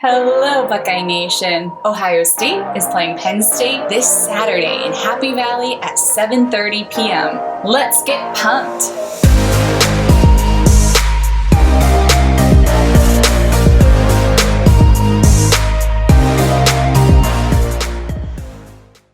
Hello, Buckeye Nation. Ohio State is playing Penn State this Saturday in Happy Valley at 7:30 p.m. Let's get pumped.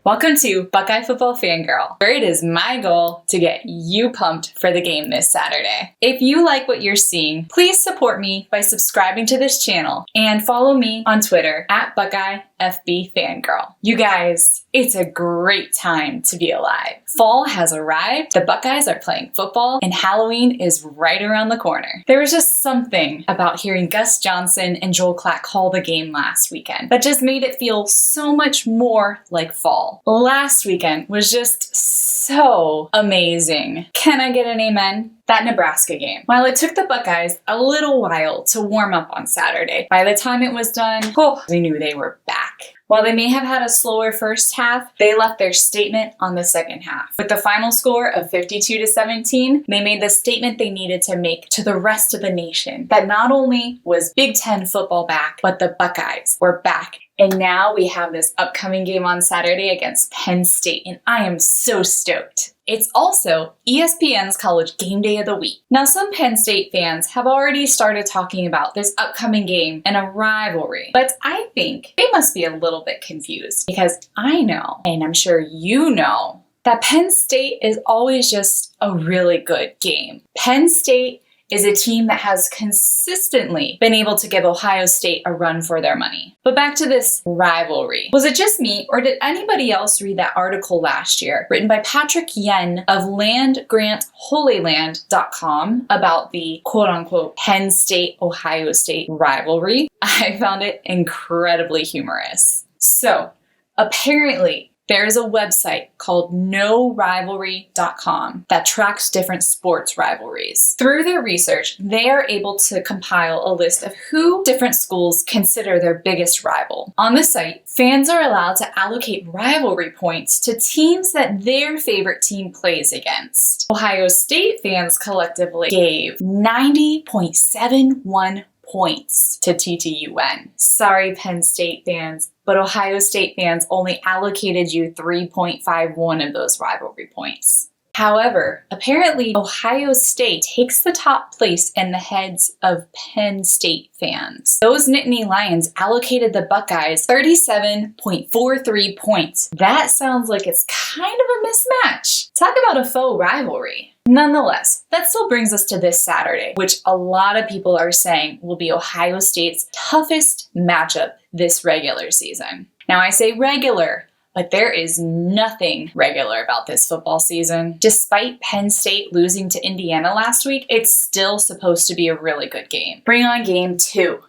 Welcome to Buckeye Football Fangirl, where it is my goal to get you pumped for the game this Saturday. If you like what you're seeing, please support me by subscribing to this channel and follow me on Twitter at BuckeyeFBFangirl. You guys, it's a great time to be alive. Fall has arrived, the Buckeyes are playing football, and Halloween is right around the corner. There was just something about hearing Gus Johnson and Joel Klatt call the game last weekend that just made it feel so much more like fall. Last weekend was just so amazing. Can I get an amen? That Nebraska game. While it took the Buckeyes a little while to warm up on Saturday, by the time it was done, we knew they were back. While they may have had a slower first half, they left their statement on the second half. With the final score of 52-17, they made the statement they needed to make to the rest of the nation that not only was Big Ten football back, but the Buckeyes were back. And now we have this upcoming game on Saturday against Penn State, and I am so stoked. It's also ESPN's College Game Day of the Week. Now, some Penn State fans have already started talking about this upcoming game and a rivalry, but I think they must be a little bit confused because I know, and I'm sure you know, that Penn State is always just a really good game. Penn State is a team that has consistently been able to give Ohio State a run for their money. But back to this rivalry. Was it just me, or did anybody else read that article last year written by Patrick Yen of LandGrantHolyland.com about the quote-unquote Penn State-Ohio State rivalry? I found it incredibly humorous. So, apparently, there is a website called NoRivalry.com that tracks different sports rivalries. Through their research, they are able to compile a list of who different schools consider their biggest rival. On the site, fans are allowed to allocate rivalry points to teams that their favorite team plays against. Ohio State fans collectively gave 90.71 points to TTUN. Sorry, Penn State fans, but Ohio State fans only allocated you 3.51 of those rivalry points. However, apparently Ohio State takes the top place in the heads of Penn State fans. Those Nittany Lions allocated the Buckeyes 37.43 points. That sounds like it's kind of a mismatch. Talk about a faux rivalry. Nonetheless, that still brings us to this Saturday, which a lot of people are saying will be Ohio State's toughest matchup this regular season. Now, I say regular, but there is nothing regular about this football season. Despite Penn State losing to Indiana last week, it's still supposed to be a really good game. Bring on game 2.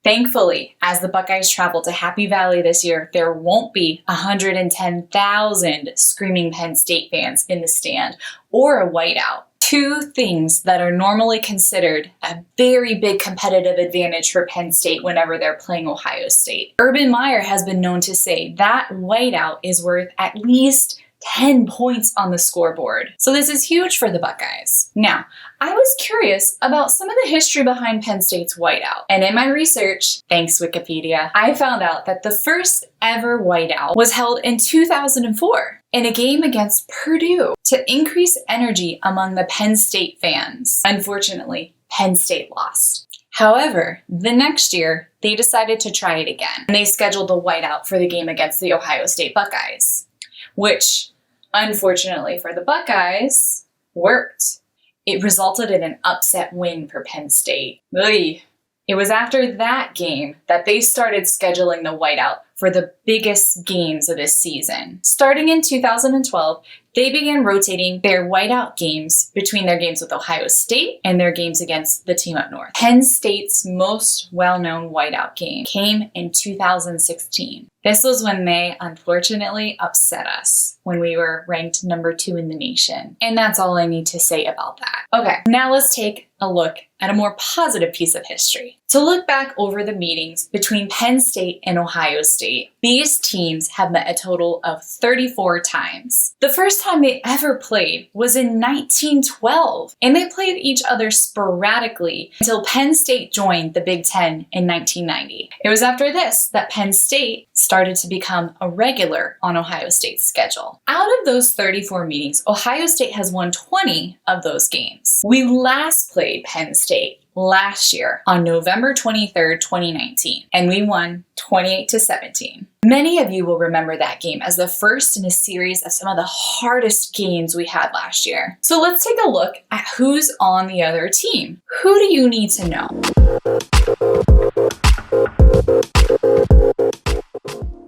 Thankfully, as the Buckeyes travel to Happy Valley this year, there won't be 110,000 screaming Penn State fans in the stand or a whiteout. Two things that are normally considered a very big competitive advantage for Penn State whenever they're playing Ohio State. Urban Meyer has been known to say that whiteout is worth at least 10 points on the scoreboard. So this is huge for the Buckeyes. Now, I was curious about some of the history behind Penn State's whiteout. And in my research, thanks Wikipedia, I found out that the first ever whiteout was held in 2004 in a game against Purdue to increase energy among the Penn State fans. Unfortunately, Penn State lost. However, the next year, they decided to try it again, and they scheduled the whiteout for the game against the Ohio State Buckeyes, which, unfortunately for the Buckeyes, worked. It resulted in an upset win for Penn State. Ugh. It was after that game that they started scheduling the whiteout for the biggest games of this season. Starting in 2012, they began rotating their whiteout games between their games with Ohio State and their games against the team up north. Penn State's most well-known whiteout game came in 2016. This was when they unfortunately upset us when we were ranked number 2 in the nation. And that's all I need to say about that. Okay, now let's take a look at a more positive piece of history. To look back over the meetings between Penn State and Ohio State, these teams have met a total of 34 times. The first time they ever played was in 1912, and they played each other sporadically until Penn State joined the Big Ten in 1990. It was after this that Penn State started to become a regular on Ohio State's schedule. Out of those 34 meetings, Ohio State has won 20 of those games. We last played Penn State last year on November 23rd, 2019, and we won 28-17. Many of you will remember that game as the first in a series of some of the hardest games we had last year. So let's take a look at who's on the other team. Who do you need to know?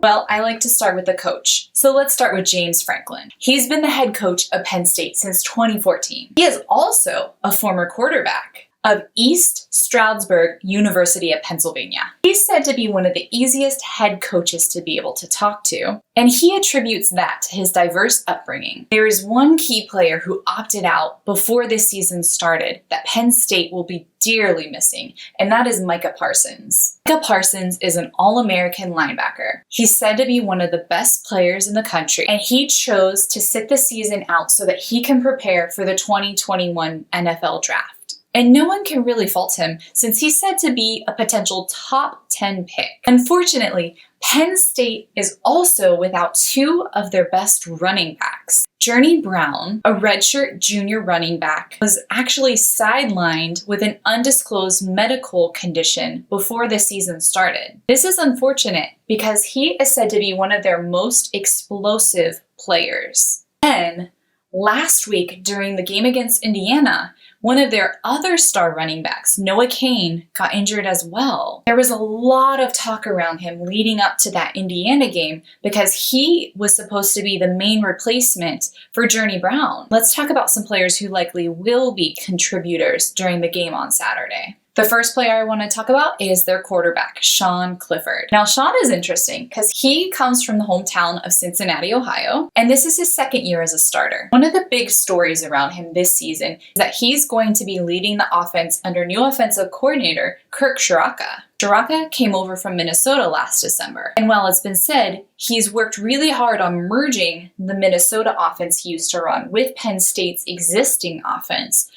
Well, I like to start with the coach. So let's start with James Franklin. He's been the head coach of Penn State since 2014. He is also a former quarterback of East Stroudsburg University of Pennsylvania. He's said to be one of the easiest head coaches to be able to talk to, and he attributes that to his diverse upbringing. There is one key player who opted out before this season started that Penn State will be dearly missing, and that is Micah Parsons. Micah Parsons is an All-American linebacker. He's said to be one of the best players in the country, and he chose to sit the season out so that he can prepare for the 2021 NFL Draft. And no one can really fault him since he's said to be a potential top 10 pick. Unfortunately, Penn State is also without 2 of their best running backs. Journey Brown, a redshirt junior running back, was actually sidelined with an undisclosed medical condition before the season started. This is unfortunate because he is said to be one of their most explosive players. Then, last week during the game against Indiana, one of their other star running backs, Noah Cain, got injured as well. There was a lot of talk around him leading up to that Indiana game because he was supposed to be the main replacement for Journey Brown. Let's talk about some players who likely will be contributors during the game on Saturday. The first player I want to talk about is their quarterback, Sean Clifford. Now, Sean is interesting because he comes from the hometown of Cincinnati, Ohio, and this is his second year as a starter. One of the big stories around him this season is that he's going to be leading the offense under new offensive coordinator, Kirk Ciarrocca. Ciarrocca came over from Minnesota last December, and while it's been said, he's worked really hard on merging the Minnesota offense he used to run with Penn State's existing offense.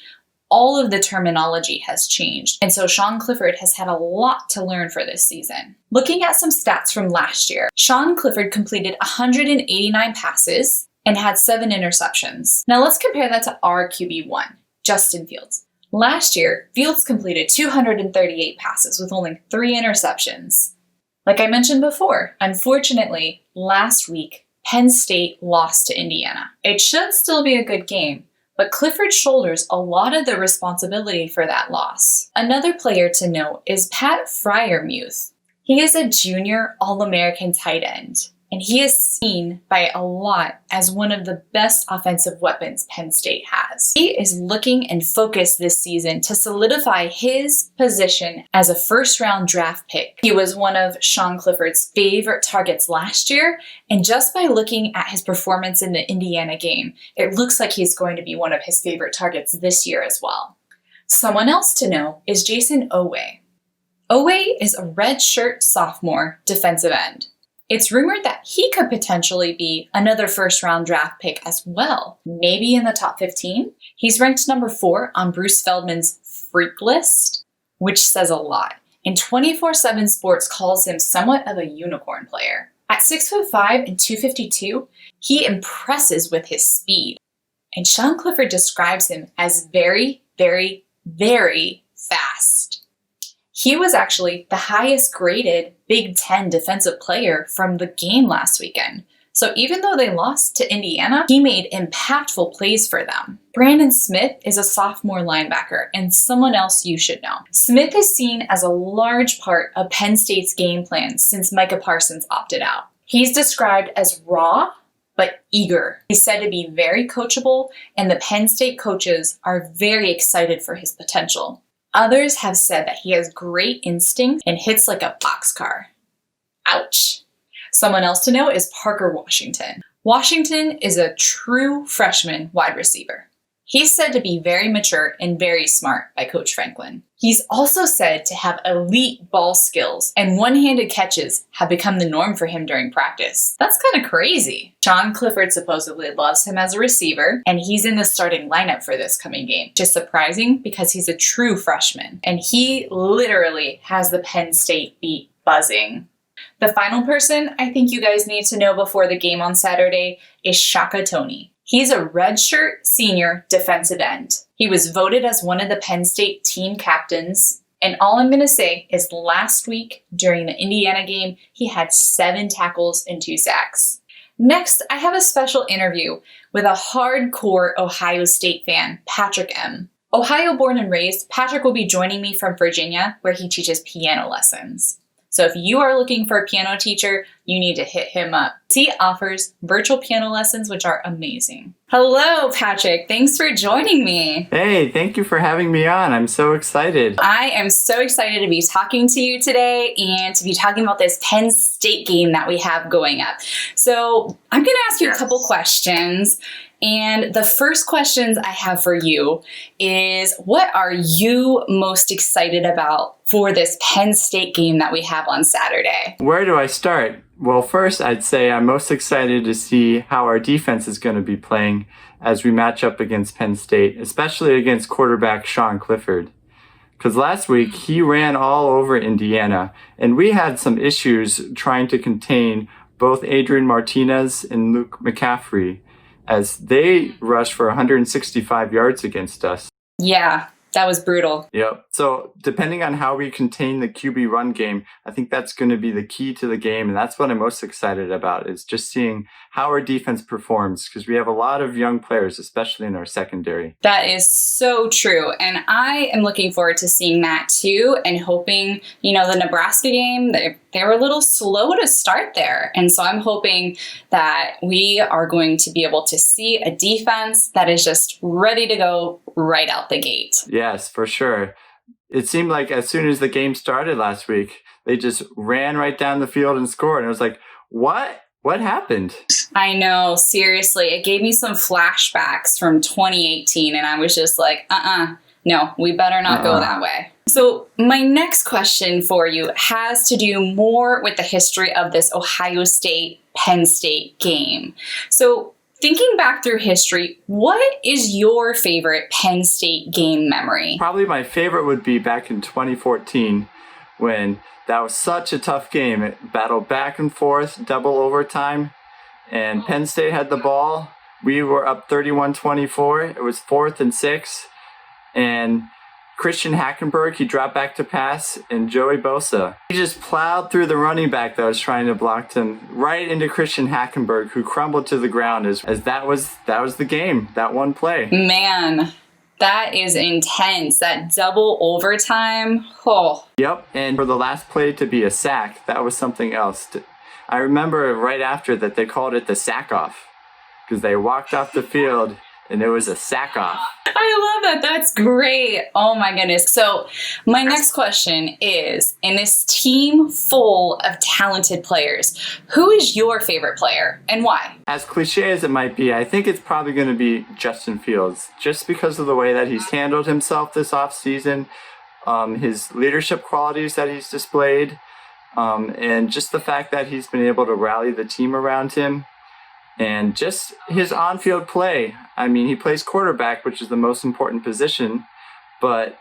All of the terminology has changed, and so Sean Clifford has had a lot to learn for this season. Looking at some stats from last year, Sean Clifford completed 189 passes and had 7 interceptions. Now let's compare that to our QB1, Justin Fields. Last year, Fields completed 238 passes with only 3 interceptions. Like I mentioned before, unfortunately, last week, Penn State lost to Indiana. It should still be a good game, but Clifford shoulders a lot of the responsibility for that loss. Another player to note is Pat Freiermuth. He is a junior All-American tight end, and he is seen by a lot as one of the best offensive weapons Penn State has. He is looking and focused this season to solidify his position as a first-round draft pick. He was one of Sean Clifford's favorite targets last year, and just by looking at his performance in the Indiana game, it looks like he's going to be one of his favorite targets this year as well. Someone else to know is Jason Oweh. Oweh is a redshirt sophomore defensive end. It's rumored that he could potentially be another first-round draft pick as well, maybe in the top 15. He's ranked number 4 on Bruce Feldman's Freak List, which says a lot. And 24/7 Sports calls him somewhat of a unicorn player. At 6'5" and 252, he impresses with his speed. And Sean Clifford describes him as very, very, very fast. He was actually the highest graded Big Ten defensive player from the game last weekend. So even though they lost to Indiana, he made impactful plays for them. Brandon Smith is a sophomore linebacker and someone else you should know. Smith is seen as a large part of Penn State's game plan since Micah Parsons opted out. He's described as raw, but eager. He's said to be very coachable, and the Penn State coaches are very excited for his potential. Others have said that he has great instinct and hits like a boxcar. Ouch. Someone else to know is Parker Washington. Washington is a true freshman wide receiver. He's said to be very mature and very smart by Coach Franklin. He's also said to have elite ball skills, and one-handed catches have become the norm for him during practice. That's kind of crazy. Sean Clifford supposedly loves him as a receiver, and he's in the starting lineup for this coming game. Just surprising because he's a true freshman, and he literally has the Penn State beat buzzing. The final person I think you guys need to know before the game on Saturday is Shaka Toney. He's a redshirt senior defensive end. He was voted as one of the Penn State team captains. And all I'm going to say is last week during the Indiana game, he had 7 tackles and 2 sacks. Next, I have a special interview with a hardcore Ohio State fan, Patrick M. Ohio born and raised, Patrick will be joining me from Virginia, where he teaches piano lessons. So if you are looking for a piano teacher, you need to hit him up. He offers virtual piano lessons, which are amazing. Hello, Patrick. Thanks for joining me. Hey, thank you for having me on. I'm so excited. I am so excited to be talking to you today and to be talking about this Penn State game that we have going up. So I'm going to ask you a couple questions. And the first questions I have for you is, what are you most excited about for this Penn State game that we have on Saturday? Where do I start? Well, first, I'd say I'm most excited to see how our defense is going to be playing as we match up against Penn State, especially against quarterback Sean Clifford. Because last week, he ran all over Indiana, and we had some issues trying to contain both Adrian Martinez and Luke McCaffrey, as they rushed for 165 yards against us. Yeah, that was brutal. Yep. So depending on how we contain the QB run game, I think that's going to be the key to the game. And that's what I'm most excited about, is just seeing how our defense performs, because we have a lot of young players, especially in our secondary. That is so true. And I am looking forward to seeing that too, and hoping, the Nebraska game, they were a little slow to start there. And so I'm hoping that we are going to be able to see a defense that is just ready to go right out the gate. Yes, for sure. It seemed like as soon as the game started last week, they just ran right down the field and scored. And I was like, what? What happened? I know, seriously. It gave me some flashbacks from 2018, and I was just like, no, we better not go that way. So my next question for you has to do more with the history of this Ohio State-Penn State game. So thinking back through history, what is your favorite Penn State game memory? Probably my favorite would be back in 2014, when that was such a tough game. It battled back and forth, double overtime, and Penn State had the ball. We were up 31-24. It was 4th and 6, and Christian Hackenberg, he dropped back to pass, and Joey Bosa, he just plowed through the running back that was trying to block him right into Christian Hackenberg, who crumbled to the ground as that was the game, that one play. Man, that is intense. That double overtime. Oh. Yep, and for the last play to be a sack, that was something else. I remember right after that they called it the sack-off, because they walked off the field and it was a sack-off. I love that. That's great. Oh my goodness. So my next question is, in this team full of talented players, who is your favorite player and why? As cliche as it might be, I think it's probably going to be Justin Fields, just because of the way that he's handled himself this offseason, his leadership qualities that he's displayed, and just the fact that he's been able to rally the team around him. And just his on-field play. I mean, he plays quarterback, which is the most important position. But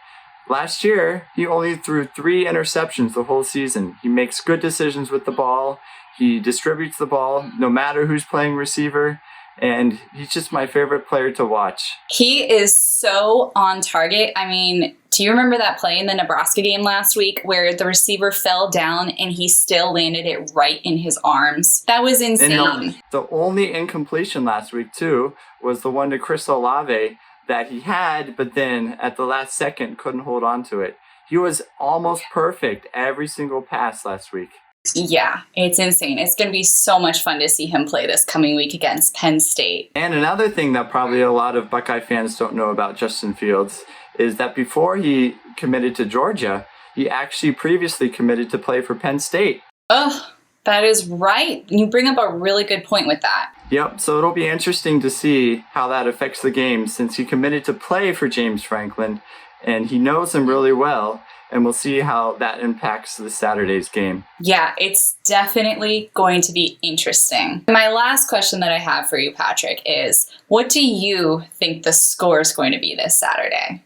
last year, he only threw 3 interceptions the whole season. He makes good decisions with the ball. He distributes the ball no matter who's playing receiver. And he's just my favorite player to watch. He is so on target. I mean, do you remember that play in the Nebraska game last week where the receiver fell down and he still landed it right in his arms? That was insane. And the only incompletion last week, too, was the one to Chris Olave that he had, but then at the last second couldn't hold on to it. He was almost perfect every single pass last week. Yeah, it's insane. It's going to be so much fun to see him play this coming week against Penn State. And another thing that probably a lot of Buckeye fans don't know about Justin Fields is that before he committed to Georgia, he actually previously committed to play for Penn State. Oh, That is right. You bring up a really good point with that. Yep, so it'll be interesting to see how that affects the game since he committed to play for James Franklin and he knows him really well, and we'll see how that impacts the Saturday's game. Yeah, it's definitely going to be interesting. My last question that I have for you, Patrick, is what do you think the score is going to be this Saturday?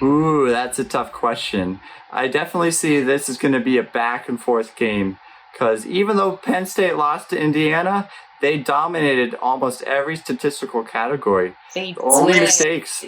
Ooh, that's a tough question. I definitely see this is going to be a back and forth game because even though Penn State lost to Indiana, they dominated almost every statistical category. The only mistakes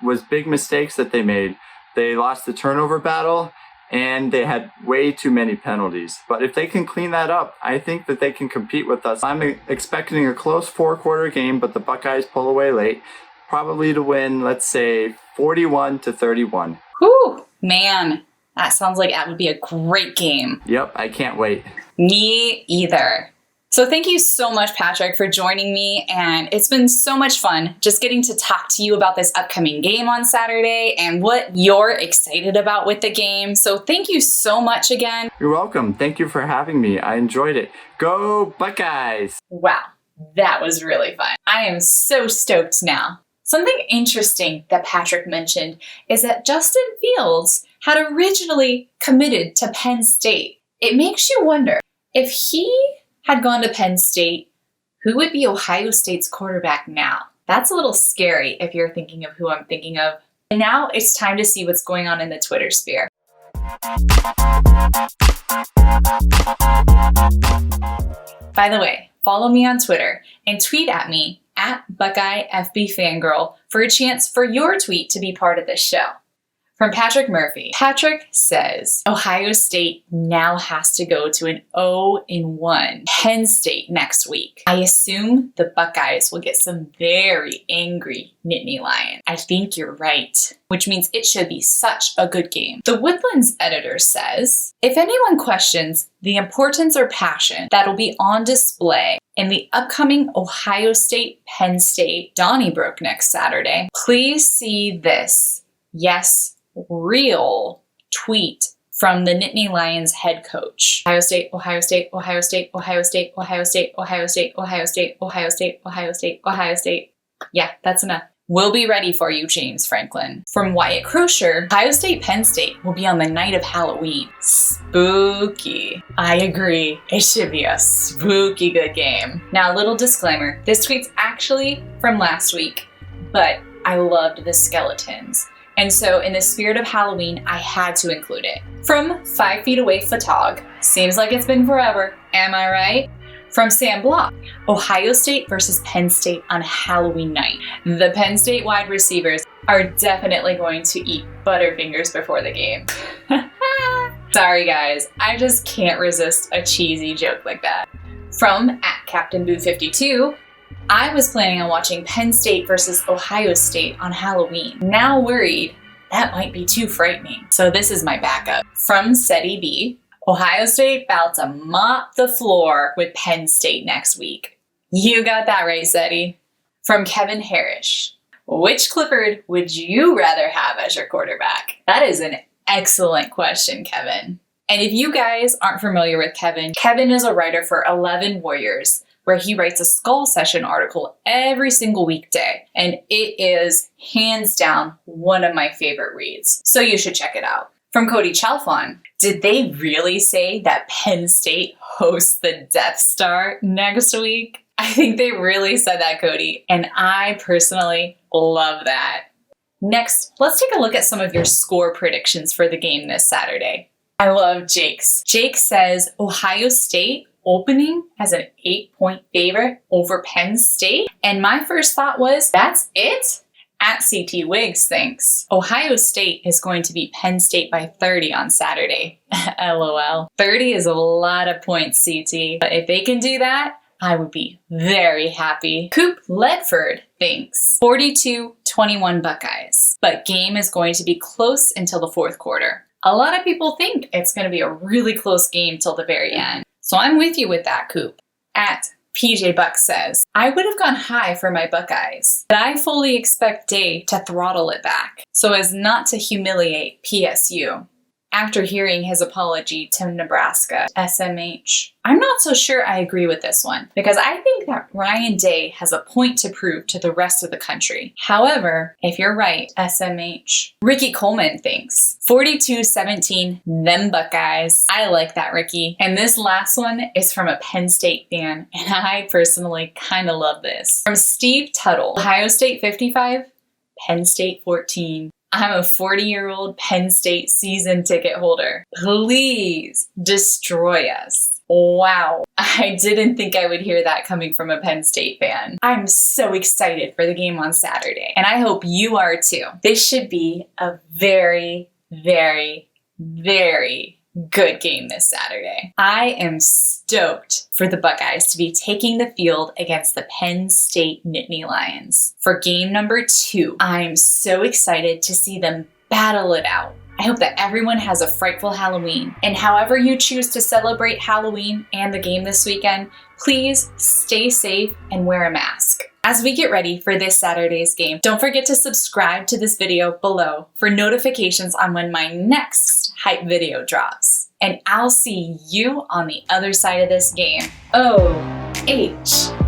was big mistakes that they made. They lost the turnover battle and they had way too many penalties. But if they can clean that up, I think that they can compete with us. I'm expecting a close 4-quarter game, but the Buckeyes pull away late, probably to win, let's say, 41-31. Whew, man, that sounds like that would be a great game. Yep, I can't wait. Me either. So thank you so much, Patrick, for joining me, and it's been so much fun just getting to talk to you about this upcoming game on Saturday and what you're excited about with the game. So thank you so much again. You're welcome. Thank you for having me. I enjoyed it. Go Buckeyes! Wow, that was really fun. I am so stoked now. Something interesting that Patrick mentioned is that Justin Fields had originally committed to Penn State. It makes you wonder, if he had gone to Penn State, who would be Ohio State's quarterback now? That's a little scary if you're thinking of who I'm thinking of. And now it's time to see what's going on in the Twitter sphere. By the way, follow me on Twitter and tweet at me at Buckeye FB Fangirl for a chance for your tweet to be part of this show. From Patrick Murphy. Patrick says, Ohio State now has to go to an 0-1 Penn State next week. I assume the Buckeyes will get some very angry Nittany Lions. I think you're right, which means it should be such a good game. The Woodlands editor says, if anyone questions the importance or passion that'll be on display in the upcoming Ohio State Penn State Donnybrook next Saturday, please see this. Yes, real tweet from the Nittany Lions head coach. Ohio State, Ohio State, Ohio State, Ohio State, Ohio State, Ohio State, Ohio State, Ohio State, Ohio State, Ohio State. Yeah, that's enough. We'll be ready for you, James Franklin. From Wyatt Crosher, Ohio State Penn State will be on the night of Halloween. Spooky. I agree. It should be a spooky good game. Now, a little disclaimer. This tweet's actually from last week, but I loved the skeletons. And so in the spirit of Halloween, I had to include it. From 5 Feet Away Photog, seems like it's been forever, am I right? From Sam Block, Ohio State versus Penn State on Halloween night. The Penn State wide receivers are definitely going to eat Butterfingers before the game. Sorry guys, I just can't resist a cheesy joke like that. From @CaptainBoo52, I was planning on watching Penn State versus Ohio State on Halloween. Now worried, that might be too frightening. So this is my backup. From SETI B, Ohio State about to mop the floor with Penn State next week. You got that right, SETI. From Kevin Harris, which Clifford would you rather have as your quarterback? That is an excellent question, Kevin. And if you guys aren't familiar with Kevin, Kevin is a writer for 11 Warriors, where he writes a Skull Session article every single weekday. And it is hands down one of my favorite reads. So you should check it out. From Cody Chalfon, did they really say that Penn State hosts the Death Star next week? I think they really said that, Cody. And I personally love that. Next, let's take a look at some of your score predictions for the game this Saturday. I love Jake's. Jake says Ohio State opening as an 8-point favorite over Penn State. And my first thought was, that's it? @CT Wiggs thinks Ohio State is going to beat Penn State by 30 on Saturday. LOL. 30 is a lot of points, CT. But if they can do that, I would be very happy. Coop Ledford thinks 42-21 Buckeyes. But game is going to be close until the fourth quarter. A lot of people think it's going to be a really close game till the very end. So I'm with you with that, Coop. @PJ Buck says, I would have gone high for my Buckeyes, but I fully expect Day to throttle it back so as not to humiliate PSU. after hearing his apology to Nebraska, SMH. I'm not so sure I agree with this one because I think that Ryan Day has a point to prove to the rest of the country. However, if you're right, SMH. Ricky Coleman thinks 42-17, them Buckeyes. I like that, Ricky. And this last one is from a Penn State fan, and I personally kind of love this. From Steve Tuttle, Ohio State 55, Penn State 14. I'm a 40-year-old Penn State season ticket holder. Please destroy us. Wow, I didn't think I would hear that coming from a Penn State fan. I'm so excited for the game on Saturday, and I hope you are too. This should be a very, very, very good game this Saturday. I am stoked for the Buckeyes to be taking the field against the Penn State Nittany Lions. For game number 2, I'm so excited to see them battle it out. I hope that everyone has a frightful Halloween, and however you choose to celebrate Halloween and the game this weekend, please stay safe and wear a mask. As we get ready for this Saturday's game, don't forget to subscribe to this video below for notifications on when my next hype video drops. And I'll see you on the other side of this game. OH.